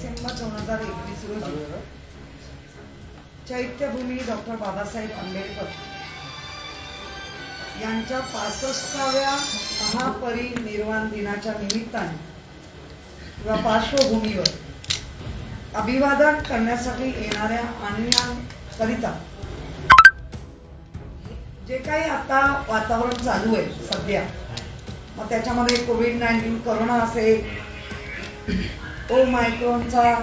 डिसेंबर 2021 रोजी चैत्यभूमी डॉक्टर बाबासाहेब आंबेडकर यांच्या 65व्या महापरिनिर्वाण दिनाच्या निमित्ताने किंवा पार्श्वभूमीवर अभिवादन करण्यासाठी येणाऱ्या आणण्याकरिता जे काही आता वातावरण चालू आहे सध्या, मग त्याच्यामध्ये कोविड-19 कोरोना असेल, ओमायक्रॉनचा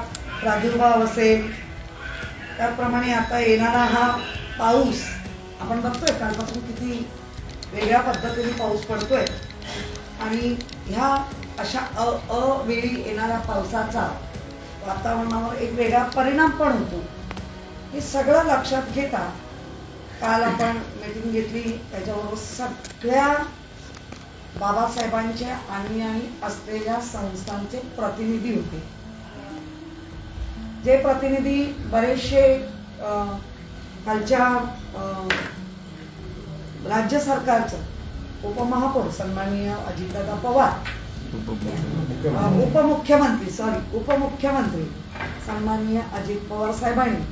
प्रादुर्भाव असेल, त्याप्रमाणे आता येणारा हा पाऊस आपण बघतोय कालपासून किती वेगळ्या पद्धतीने पाऊस पडतोय आणि ह्या अशा अवेळी येणाऱ्या पावसाचा वातावरणावर एक वेगळा परिणाम पण होतो. हे सगळं लक्षात घेता काल आपण मीटिंग घेतली. त्याच्याबरोबर सगळ्या बाबासाहेबांच्या अनुयायी असलेल्या संस्थांचे प्रतिनिधी होते. जे प्रतिनिधी बरेचसे कालच्या राज्य सरकारचं उपमहापौर सन्माननीय अजितदादा पवार, उपमुख्यमंत्री सन्माननीय अजित पवार साहेबांनी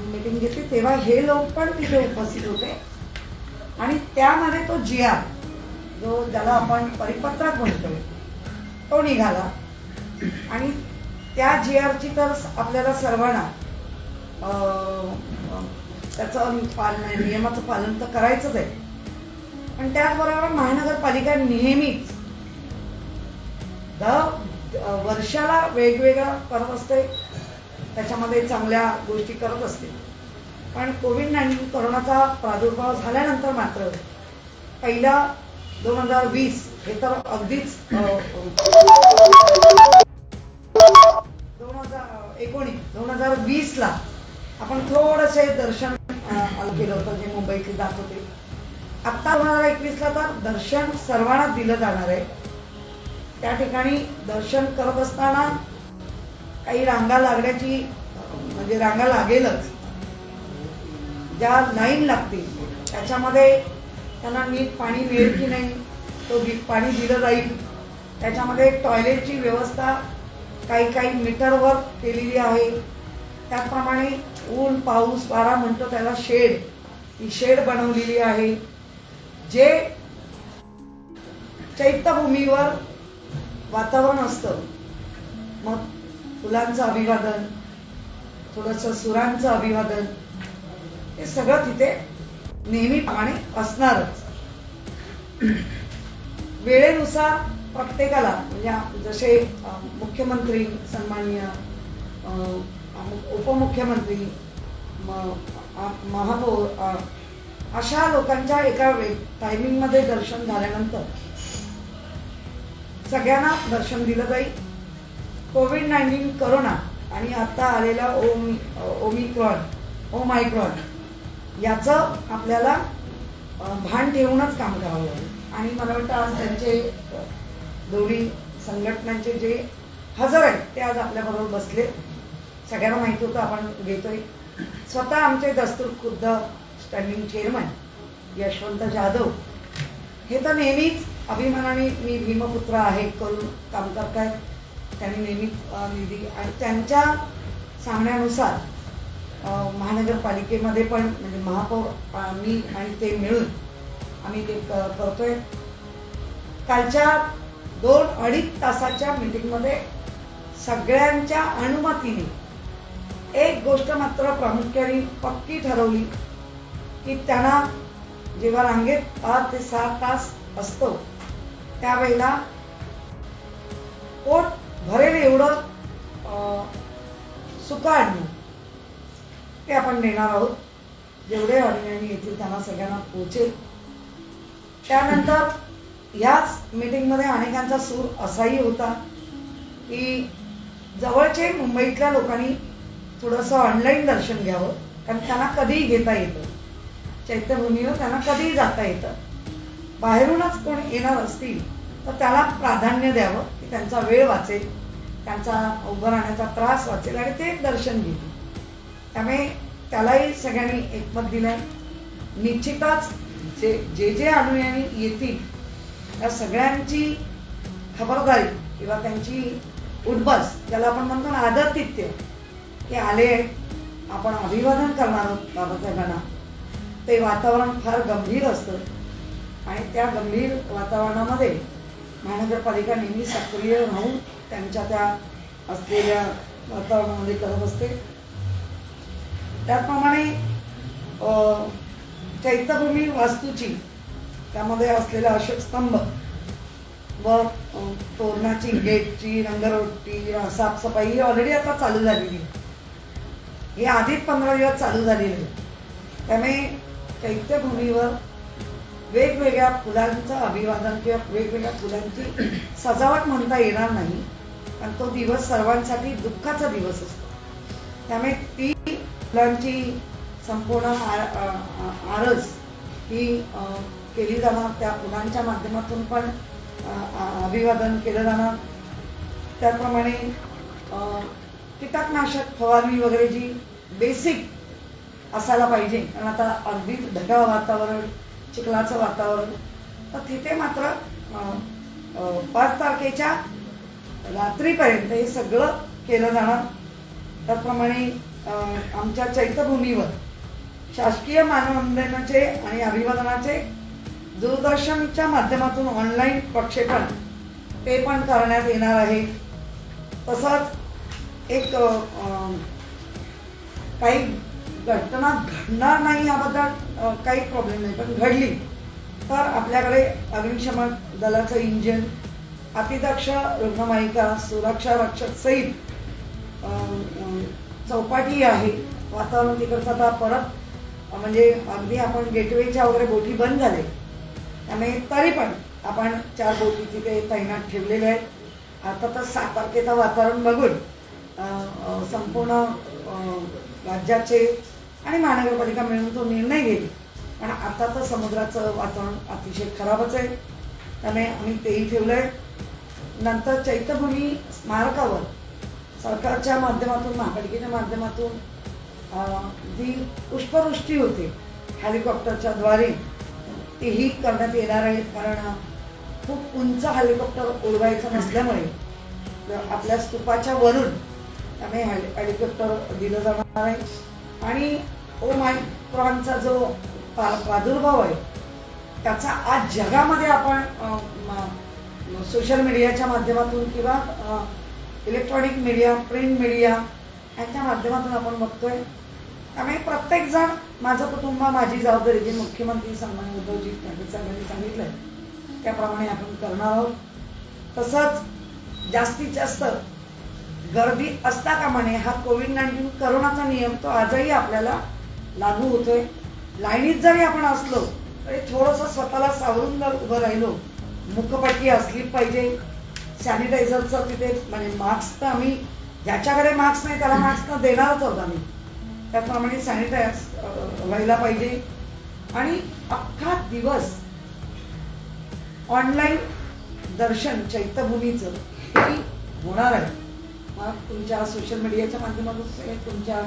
मीटिंग घेतली, तेव्हा हे लोक पण तिथे उपस्थित होते. आणि त्यामध्ये तो GR जो ज्याला आपण परिपत्रक म्हणतोय तो निघाला आणि त्या GR ची तर आपल्याला सर्वांना त्याचं नियमाचं पालन तर करायचंच आहे, पण त्याचबरोबर महानगरपालिका नेहमीच वर्षाला वेगवेगळं करत असते, त्याच्यामध्ये चांगल्या गोष्टी करत असते. पण कोविड-19 कोरोनाचा प्रादुर्भाव झाल्यानंतर मात्र पहिला 2020 हे तर अगदीच 2020 ला आपण थोडंसे दर्शन केलं होतं जे मुंबईतले जात होते. आता 2021 ला तर दर्शन सर्वांना दिलं जाणार आहे. त्या ठिकाणी दर्शन करत असताना काही रांगा लागण्याची म्हणजे रांगा लागेलच, ज्या लाईन लागतील त्याच्यामध्ये त्यांना नीट पाणी मिळेल की नाही, तो पाणी दिलं जाईल. त्याच्यामध्ये टॉयलेटची व्यवस्था काही मीटरवर केलेली आहे. त्याप्रमाणे ऊन पाऊस वारा म्हणतो त्याला ही शेड बनवलेली आहे. जे चैत्यभूमीवर वातावरण असतं, मग फुलांचं अभिवादन, थोडंसं सुरांचं अभिवादन, हे सगळं तिथे नेहमीप्रमाणे असणारच. वेळेनुसार प्रत्येकाला म्हणजे जसे मुख्यमंत्री सन्माननीय उपमुख्यमंत्री महापौर अशा लोकांच्या एका टायमिंग मध्ये दर्शन झाल्यानंतर सगळ्यांना दर्शन दिलं जाईल. कोविड-19 कोरोना आणि आता आलेला ओमायक्रॉन याचं आपल्याला भान ठेवूनच काम करावं लागेल. आणि मला वाटतं आज त्यांचे दोन्ही संघटनांचे जे हजर आहेत ते आज आपल्याबरोबर बसले. सगळ्यांना माहिती होतं आपण घेतोय. स्वतः आमचे दस्तूरखुद्द स्टँडिंग चेअरमन यशवंत जाधव हे तर नेहमीच अभिमानाने मी भीमपुत्र आहे करून काम करतायत. त्यांनी नेहमीच निधी आणि त्यांच्या सांगण्यानुसार महानगरपालिकेमध्ये पण म्हणजे महापौर मी आणि ते मिळून आम्ही ते करतोय. कालच्या 2-2.5 तासाच्या मीटिंगमध्ये सगळ्यांच्या अनुमतीने एक गोष्ट मात्र प्रामुख्याने पक्की ठरवली की त्यांना जेव्हा रांगेत 5 ते 6 तास असतो त्यावेळेला पोट भरेल एवढं सुका अन्न ते आपण देणार आहोत. जेवढे अनुयायी येतील त्यांना सगळ्यांना पोहोचेल. त्यानंतर ह्याच मीटिंगमध्ये अनेकांचा सूर असाही होता की जवळचे मुंबईतल्या लोकांनी थोडंसं ऑनलाईन दर्शन घ्यावं, कारण त्यांना कधीही घेता येतं. चैत्यभूमीवर त्यांना कधीही जाता येतं. बाहेरूनच कोण येणार असतील तर त्याला प्राधान्य द्यावं की त्यांचा वेळ वाचेल, त्यांचा उभं राहण्याचा त्रास वाचेल आणि ते दर्शन घेतील. त्यामुळे त्यालाही सगळ्यांनी एकमत दिलंय. निश्चितच जे अनुयायी येतील त्या सगळ्यांची खबरदारी किंवा त्यांची उठबस ज्याला आपण म्हणतो ना आदरातिथ्य हे आले आहेत. आपण अभिवादन करणार आहोत बाबासाहेबांना. ते वातावरण फार गंभीर असतं आणि त्या गंभीर वातावरणामध्ये महानगरपालिका नेहमी सक्रिय राहून त्यांच्या त्या असलेल्या वातावरणामध्ये करत असते. त्याचप्रमाणे चैत्यभूमी वास्तूची त्यामध्ये असलेला अशोक स्तंभ व तोरणाची गेटची रंगरोटी साफसफाई ही ऑलरेडी आता चालू झालेली आहे. हे आधीच 15 दिवस चालू झालेले आहे. त्यामुळे चैत्यभूमीवर वेगवेगळ्या फुलांचं अभिवादन किंवा वेगवेगळ्या फुलांची सजावट म्हणता येणार नाही, कारण तो दिवस सर्वांसाठी दुःखाचा दिवस असतो. त्यामुळे ती फुलांची संपूर्ण आरज ही केली जाणार. त्या फुलांच्या माध्यमातून पण अभिवादन केलं जाणार. त्याप्रमाणे कीटकनाशक फवारणी वगैरे जी बेसिक असायला पाहिजे, कारण आता अगदीच ढगाळ वातावरण, चिखलाचं वातावरण, तर तिथे मात्र 5 तारखेच्या रात्रीपर्यंत हे सगळं केलं जाणार. त्याप्रमाणे आमच्या चैत्यभूमीवर शासकीय मानवंदनाचे आणि अभिवादनाचे दूरदर्शनच्या माध्यमातून ऑनलाईन प्रक्षेपण ते पण करण्यात येणार आहे. तसंच एक काही घटना घडणार नाही याबद्दल काही प्रॉब्लेम नाही, पण घडली तर आपल्याकडे अग्निशमन दलाचं इंजिन, अतिदक्ष रुग्णवाहिका, सुरक्षा रक्षक सहित चौपाटी आहे. वातावरण तिकडचं आता परत म्हणजे अगदी आपण गेटवेच्या वगैरे बोटी बंद झाले, त्यामुळे तरी पण आपण 4 बोटी तिथे तैनात ठेवलेल्या आहेत. आता तर 7 तारखेचं वातावरण बघून संपूर्ण राज्याचे आणि महानगरपालिका मिळून तो निर्णय घेईल. पण आता तर समुद्राचं वातावरण अतिशय खराबच आहे, त्यामुळे आम्ही तेही ठेवलंय. नंतर चैत्यभूमी स्मारकावर सरकारच्या माध्यमातून, महापालिकेच्या माध्यमातून जी पुष्पवृष्टी होते हेलिकॉप्टरच्या द्वारे तेही करण्यात येणार आहेत. कारण खूप उंच हेलिकॉप्टर उडवायचं नसल्यामुळे आपल्या स्तूपाच्या वरून त्यामुळे हेलिकॉप्टर दिलं जाणार आहे. आणि ओमायक्रॉनचा जो प्रादुर्भाव आहे त्याचा आज जगामध्ये आपण सोशल मीडियाच्या माध्यमातून किंवा इलेक्ट्रॉनिक मीडिया, प्रिंट मीडिया यांच्या माध्यमातून आपण बघतोय. त्यामुळे प्रत्येक जण माझं कुटुंब माझी जबाबदारी, जी मुख्यमंत्री सन्माननीय उद्धवजी ठाकरे साहेबांनी सांगितलंय त्याप्रमाणे आपण करणार आहोत. तसंच जास्तीत जास्त गर्दी असता कामा नये. हा कोविड-19 करोनाचा नियम तो आजही आपल्याला लागू होतोय. लाईनीत जरी आपण असलो तरी थोडंसं स्वतःला सावरून जर उभं राहिलो, मुखपट्टी असली पाहिजे, सॅनिटायझरचं तिथे म्हणजे मास्क तर आम्ही ज्याच्याकडे मास्क नाही त्याला मास्क न देणारच आहोत आम्ही, त्याप्रमाणे सॅनिटायझर व्हायला पाहिजे. आणि अख्खा दिवस ऑनलाईन दर्शन चैत्यभूमीचं हे होणार आहे. मग तुमच्या सोशल मीडियाच्या माध्यमातून, तुमच्या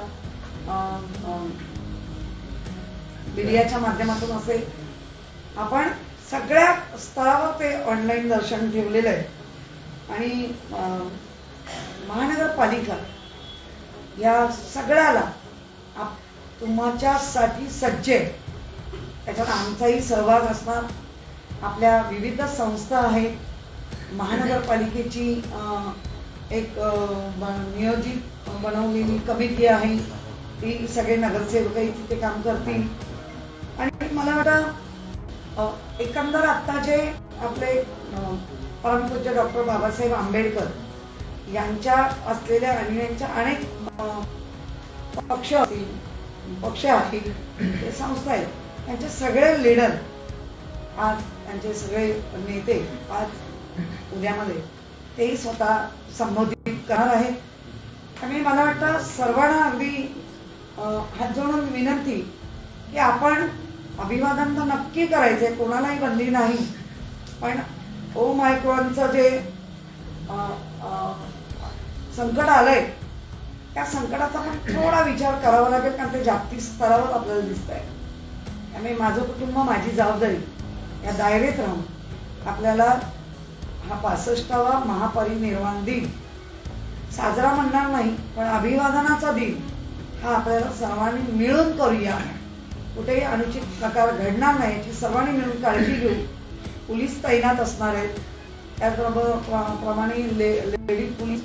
मीडियाच्या माध्यमातून असेल, आपण सगळ्या स्तरावर ते ऑनलाईन दर्शन ठेवलेलं आहे. आणि महानगरपालिका या सगळ्याला तुमच्यासाठी सज्ज आहे. त्याच्यात आमचाही सहभाग असणार. आपल्या विविध संस्था आहेत. महानगरपालिकेची एक नियोजित बनवलेली कमिटी आहे, ती सगळे नगरसेवकही तिथे काम करतील. आणि मला वाटतं एकंदर आता जे आपले परमपूज्य डॉक्टर बाबासाहेब आंबेडकर यांच्या असलेल्या आणि यांच्या अनेक पक्ष असतील, पक्ष आहेत, संस्था आहेत, त्यांचे सगळे लीडर आज, त्यांचे सगळे नेते आज उद्यामध्ये तेही स्वतः संबोधित करणार आहेत. आणि मला वाटतं सर्वांना अगदी हात जोडून विनंती की आपण अभिवादन तर नक्की करायचंय, कोणालाही बंदी नाही, पण ओमायक्रॉनचं जे संकट आलंय त्या संकटाचा पण थोडा विचार करावा लागेल, कारण ते जागतिक स्तरावर आपल्याला दिसत आहे. त्यामुळे माझं कुटुंब माझी जबाबदारी या दायरेत राहून आपल्याला हा 65वा महापरिनिर्वाण दिन साजरा म्हणणार नाही, पण अभिवादनाचा दिन हा आपल्याला सर्वांनी मिळून करूया. कुठेही अनुचित प्रकार घडणार नाही याची सर्वांनी मिळून काळजी घेऊ. पोलीस तैनात असणार आहेत, त्याचप्रमाणे लेडी पोलीस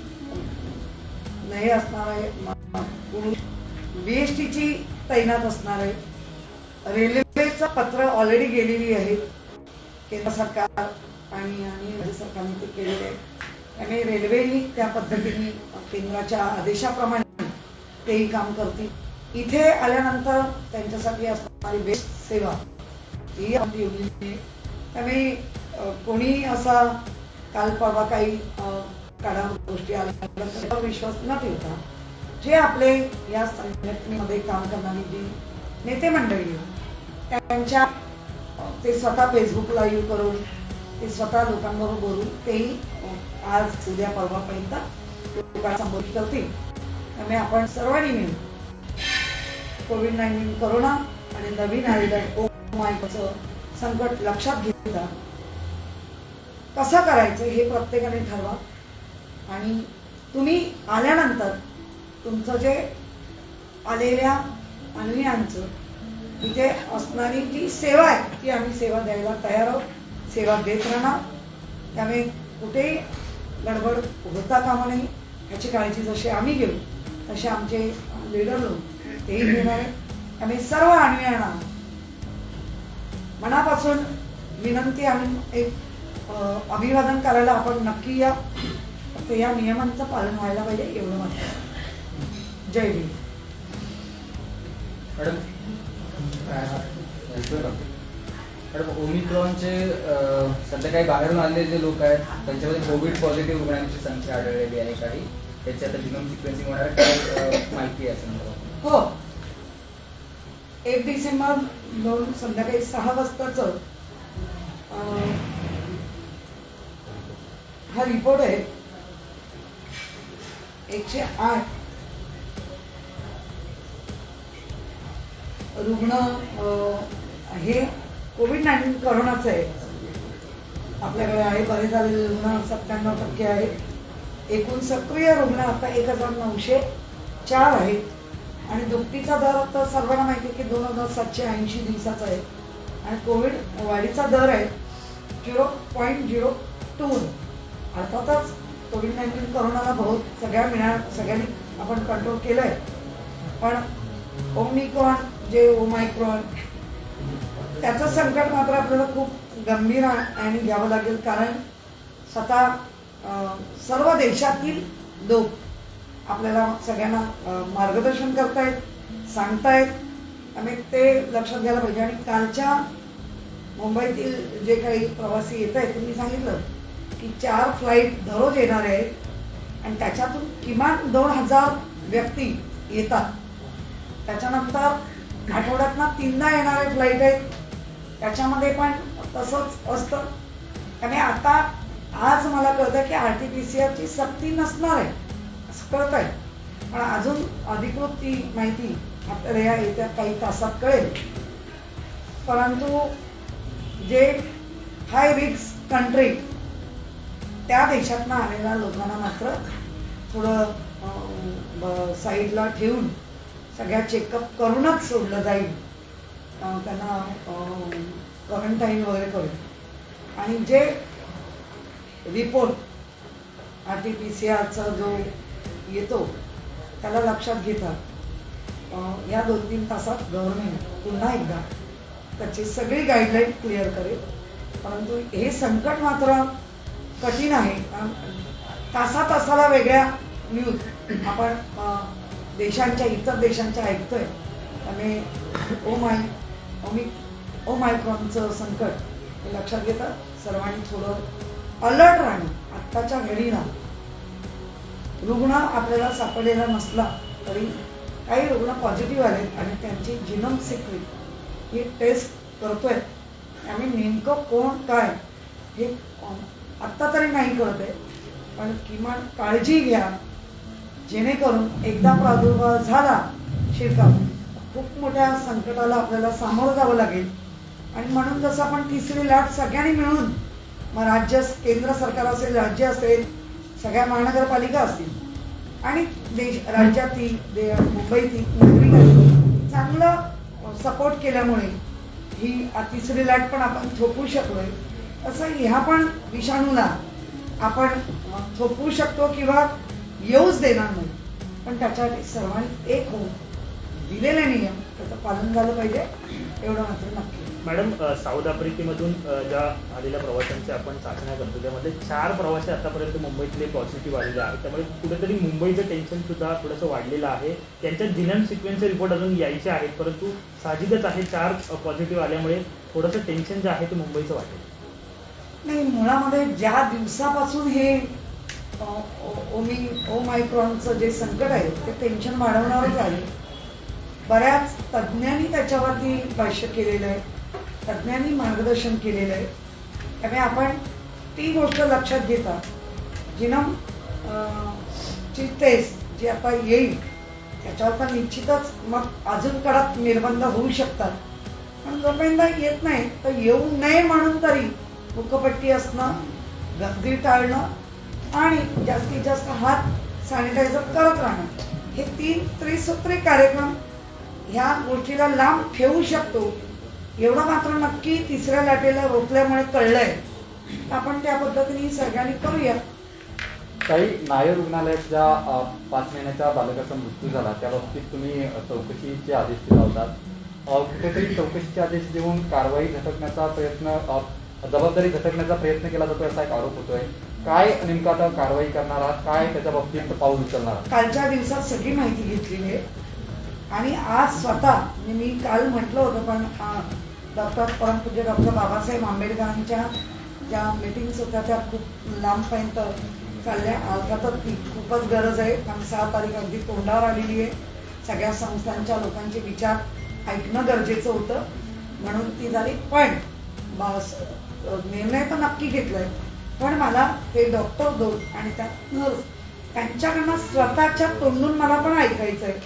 नाही असणार आहे, पुरुष BSTची तैनात असणार आहे. रेल्वेचं पत्र ऑलरेडी गेलेली आहे, केंद्र सरकार आणि राज्य सरकारने ते केलेले आहे. त्यामुळे रेल्वेही त्या पद्धतीने केंद्राच्या आदेशाप्रमाणे तेही काम करतील. इथे आल्यानंतर त्यांच्यासाठी असणारी बेस्ट सेवा ही आपण ठेवलेली आहे. त्यामुळे कोणी असा काल परवा काही काढा गोष्टी आल्या विश्वास न ठेवता जे आपले या संघटनेमध्ये काम करणारी जी नेते मंडळी त्यांच्या ते स्वतः फेसबुक लाईव्ह करून ते स्वतः लोकांबरोबर बोलून तेही आज उद्या परवापर्यंत लोकांना संबोधित करतील. त्यामुळे आपण सर्वांनी मिळून कोविड-19 कोरोना आणि नवीन आलेलं ओमायचं संकट लक्षात घेता कसं करायचं हे प्रत्येकाने ठरवा. आणि तुम्ही आल्यानंतर तुमचं जे आलेल्या अन्वयांचं इथे असणारी जी सेवा आहे ती आम्ही सेवा द्यायला तयार आहोत, सेवा देत राहणार. त्यामुळे कुठेही गडबड होता कामा नाही याची काळजी जशी आम्ही घेऊ तसे आमचे लीडर लोक तेही घेणार आहे. त्यामुळे सर्व अन्वयांना मनापासून विनंती आणि एक अभिवादन करायला आपण नक्की या. फक्त या नियमांचं पालन व्हायला पाहिजे एवढं मात्र. जय भीम. मॅडम ओमिक्रॉनचे सध्या काही बाहेरून आलेले जे लोक आहेत त्यांच्यामध्ये कोविड पॉझिटिव्ह रुग्णांची संख्या आढळलेली आहे. काही त्याची आता जिनोम सिक्वेन्सिंग होणार काय माहिती आहे असं? हो, 1 डिसेंबर संध्याकाळी 6 वाजताच हा रिपोर्ट आहे. 108 रुग्ण हे कोविड-19 कोरोनाचं आहे आपल्याकडे आहे. बरे झालेले रुग्ण 97% आहेत. एकूण सक्रिय रुग्ण आता 1904 आहेत. आणि दुपटीचा दर तर सर्वांना माहिती आहे की 2780 दिवसाचा आहे. आणि कोविड वाढीचा दर आहे 0.02. अर्थातच कोविड-19 कोरोनाला बहुत सगळ्यांनी आपण कंट्रोल केलंय. पण ओमायक्रॉन त्याचं संकट मात्र आपल्याला खूप गंभीर आणि घ्यावं लागेल. कारण स्वतः सर्व देशातील लोक आपल्याला सगळ्यांना मार्गदर्शन करतायत, सांगतायत. त्यामुळे ते लक्षात घ्यायला पाहिजे. आणि कालच्या मुंबईतील जे काही प्रवासी येत आहेत तुम्ही सांगितलं की 4 फ्लाईट दररोज येणार आहेत आणि त्याच्यातून किमान 2000 व्यक्ती येतात. त्याच्यानंतर आठवड्यातनं 3दा येणारे फ्लाईट आहेत त्याच्यामध्ये पण तसंच असतं. त्यामुळे आता आज मला कळतं की RT-PCR सक्ती नसणार आहे असं कळत आहे. पण अजून अधिकृत ती माहिती आपल्याला या येत्या काही तासात कळेल. परंतु जे हाय रिस्क कंट्री त्या देशातनं आलेल्या लोकांना मात्र थोडं साईडला ठेवून सगळ्या चेकअप करूनच सोडलं जाईल. त्यांना क्वारंटाईन वगैरे करून. आणि जे रिपोर्ट RT-PCRचा जो येतो त्याला लक्षात घेता या 2-3 तासात गव्हर्नमेंट पुन्हा एकदा त्याची सगळी गाईडलाईन क्लिअर करेल. परंतु हे संकट मात्र कठीण आहे. तासाला वेगळ्या न्यूज आपण इतर देशांच्या ऐकतोय. त्यामुळे ओमायक्रॉनचं संकट हे लक्षात घेता सर्वांनी थोडं अलर्ट राहणं. आत्ताच्या घडीला रुग्ण आपल्याला सापडलेला नसला तरी काही रुग्ण पॉझिटिव्ह आले आणि त्यांची जिनोम सिक्वेन्स ही टेस्ट करतोय. त्यामुळे नेमकं कोण काय हे आत्ता तरी नाही कळत आहे. पण किमान काळजी घ्या जेणेकरून एकदा प्रादुर्भाव झाला शिरकाव खूप मोठ्या संकटाला आपल्याला सामोरं जावं लागेल. आणि म्हणून जसं आपण 3री लाट सगळ्यांनी मिळून मग केंद्र सरकार असेल, राज्य असेल, सगळ्या महानगरपालिका असतील आणि राज्यातील मुंबईतील नागरिकांनी चांगलं सपोर्ट केल्यामुळे ही तिसरी लाट पण आपण थोपवू शकलोय. तसं ह्या पण विषाणूला आपण थोपवू शकतो किंवा येऊच देणार नाही. पण त्याच्यासाठी सर्वांनी एक होऊन दिलेले नियम त्याचं पालन झालं पाहिजे, एवढं मात्र नक्की. मॅडम, साऊथ आफ्रिकेमधून ज्या आलेल्या प्रवाशांच्या आपण चाचण्या करतो त्यामध्ये 4 प्रवासी आतापर्यंत मुंबईतले पॉझिटिव्ह आलेले आहेत. त्यामुळे कुठेतरी मुंबईचं टेन्शन सुद्धा थोडंसं वाढलेलं आहे. त्यांच्या जिनम सिक्वेन्सचे रिपोर्ट अजून यायचे आहेत, परंतु साहजिकच आहे 4 पॉझिटिव्ह आल्यामुळे थोडंसं टेन्शन जे आहे ते मुंबईचं वाटेल. नाही, मुळामध्ये ज्या दिवसापासून हे ओमायक्रॉनचं जे संकट आहे ते टेन्शन वाढवणारच आहे. बऱ्याच तज्ज्ञांनी त्याच्यावरती भाष्य केलेलं आहे, तज्ज्ञांनी मार्गदर्शन केलेलं आहे. त्यामुळे आपण ती गोष्ट लक्षात घेता जिनम ची टेस्ट जी आता येईल त्याच्यावर तर निश्चितच मग अजून कडक निर्बंध होऊ शकतात. पण जोपर्यंत येत नाही तर येऊ नये म्हणून तरी मुखपट्टी असणं, गर्दी टाळणं आणि जास्तीत जास्त हात सॅनिटायझर करत राहणं, हे 3 त्रिसूत्री कार्यक्रम ह्या गोष्टीला लांब ठेवू शकतो. एवढं मात्र नक्की तिसऱ्या लाटेला रोखल्यामुळे कळलंय. आपण त्या पद्धतीने सगळ्यांनी करूया. काही नायर रुग्णालयात ज्या 5 महिन्याच्या बालकाचा मृत्यू झाला त्या बाबतीत तुम्ही चौकशीचे आदेश दिला होता. कुठेतरी चौकशीचे आदेश देऊन कारवाई झटकण्याचा प्रयत्न, जबाबदारी झटकण्याचा प्रयत्न केला जातो असा एक आरोप होतोय. काय नेमकं आता कारवाई करणार आहात, काय त्याच्या बाबतीत पाऊल उचलणार आहात? कालच्या दिवसात सगळी माहिती घेतलेली आहे आणि आज स्वतः मी काल म्हटलं होतं पण परमपूज्य डॉक्टर बाबासाहेब आंबेडकरांच्या ज्या मीटिंग्स होत्या त्या खूप लांबपर्यंत चालल्या. अर्थातच ती खूपच गरज आहे कारण 6 तारीख अगदी तोंडावर आलेली आहे. सगळ्या संस्थांच्या लोकांचे विचार ऐकणं गरजेचं होतं म्हणून ती झाली. पण निर्णय तर नक्की घेतलाय. पण मला ते डॉक्टर 2 आणि त्या नर्स त्यांच्याकडनं स्वतःच्या तोंडून मला पण ऐकायचं आहे.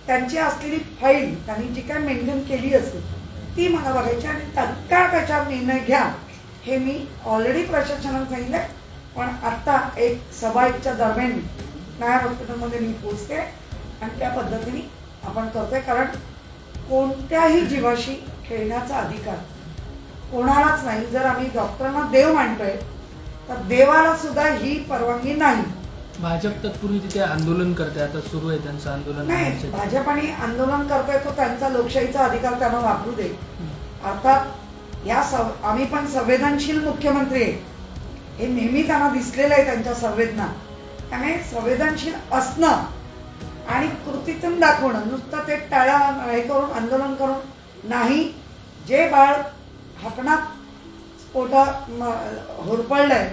त्यांची असलेली फाईल त्यांनी जी काय मेंटेन केली असेल ती मला बघायची आणि तत्काळ त्याच्यावर निर्णय घ्या हे मी ऑलरेडी प्रशासनाला सांगितलंय. पण आता 1:15च्या दरम्यान नायर हॉस्पिटलमध्ये मी पोहोचते आणि त्या पद्धतीने आपण करतोय. कारण कोणत्याही जीवाशी खेळण्याचा अधिकार कोणालाच नाही. जर आम्ही डॉक्टरांना देव मानतोय तर देवाला सुद्धा ही परवानगी नाही. भाजप तत्पूर्वी तिथे आंदोलन करते, आता सुरू आहे त्यांचं आंदोलन. नाही, भाजपाने आंदोलन करतोय तो त्यांचा लोकशाहीचा अधिकार त्यांना वापरू दे. अर्थात आम्ही पण संवेदनशील मुख्यमंत्री आहे हे नेहमी त्यांना दिसलेलं आहे त्यांच्या संवेदना. त्यामुळे संवेदनशील असणं आणि कृतीतून दाखवणं, नुसतं ते टाळा हे करून आंदोलन करून नाही. जे बाळ हकनात स्फोटात होरपळलंय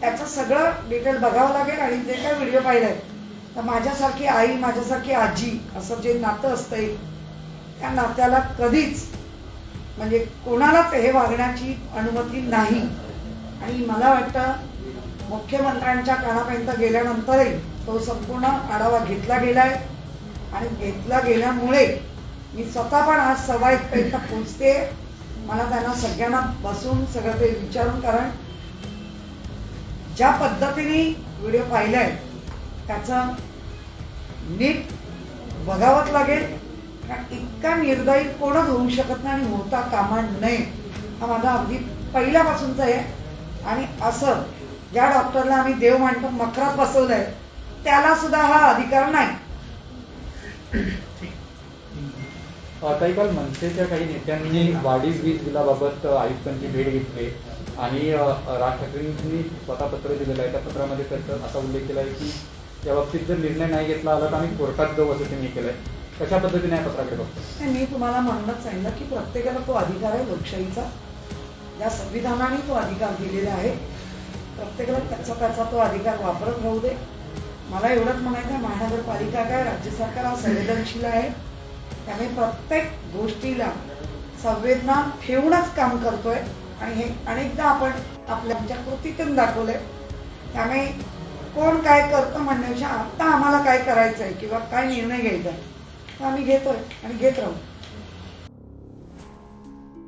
त्याचं सगळं डिटेल बघावं लागेल. आणि जे काय व्हिडिओ पाहिलाय तर माझ्यासारखी आई, माझ्यासारखी आजी असं जे नातं असतंय त्या नात्याला कधीच म्हणजे कोणालाच हे वागण्याची अनुमती नाही. आणि मला वाटतं मुख्यमंत्र्यांच्या कानापर्यंत गेल्यानंतरही तो संपूर्ण आढावा घेतला गेलाय आणि घेतला गेल्यामुळे मी स्वतः पण आज 1:15 पोहोचते. मला त्यांना सगळ्यांना बसून सगळं ते विचारून, कारण ज्या पद्धतीने व्हिडिओ पाहिलाय त्याचं नीट बघावंच लागेल. कारण इतका निर्दयी कोणच होऊ शकत नाही आणि होता कामा नये हा माझा अगदी पहिल्यापासूनचा आहे. आणि असं ज्या डॉक्टरला आम्ही देव मानतो मकरात बसवलंय त्याला सुद्धा हा अधिकार नाही. काही काल मनसेच्या काही नेत्यांनी वाढीव वीज बिलाबाबत आयुक्तांची भेट घेतली आणि राज ठाकरेंनी स्वतः पत्र दिलेलं आहे. त्या पत्रामध्ये त्याचा असा उल्लेख केला आहे की या बाबतीत जर निर्णय नाही घेतला आला तर आम्ही कोर्टात जाऊ असं त्यांनी केलंय. कशा पद्धतीने या पत्राकडे बघतो? मी तुम्हाला म्हणूनच सांगितलं की प्रत्येकाला तो अधिकार आहे लोकशाहीचा. या संविधानाने तो अधिकार दिलेला आहे. प्रत्येकाला त्याचा तो अधिकार वापरत राहू दे. मला एवढंच म्हणायचं आहे, महानगरपालिका काय राज्य सरकार हा संवेदनशील आहे. त्यामुळे प्रत्येक गोष्टीला संवेदना ठेवूनच काम करतोय आणि हे अनेकदा आपण आपल्या कृतीतून दाखवलंय. त्यामुळे कोण काय करतं म्हणण्यापेक्षा आता आम्हाला काय करायचंय किंवा काय निर्णय घ्यायचा आहे आम्ही घेतोय आणि घेत राहू.